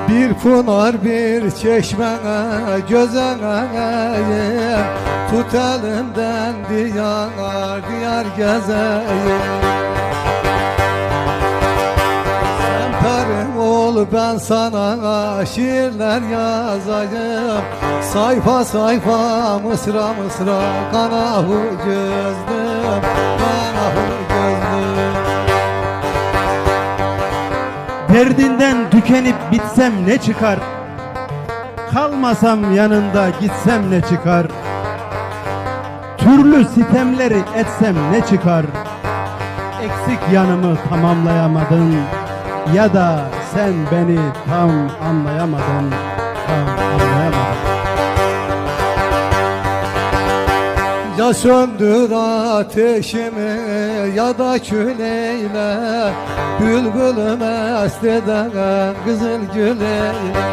Bir pınar bir çeşmene gözene, tut elimden diyar diyar gezeyim. Sen perim ol, ben sana şiirler yazayım. Sayfa sayfa, mısra mısra, kanahu gözlüm, kanahu gözlüm. Derdinden tükenip bitsem ne çıkar? Kalmasam yanında gitsem ne çıkar? Türlü sitemleri etsem ne çıkar? Eksik yanımı tamamlayamadın, ya da sen beni tam anlayamadın, tam anlayamadın. Ya söndür ateşimi ya da kül eyle, bülbülü mest eden kızıl gül eyle.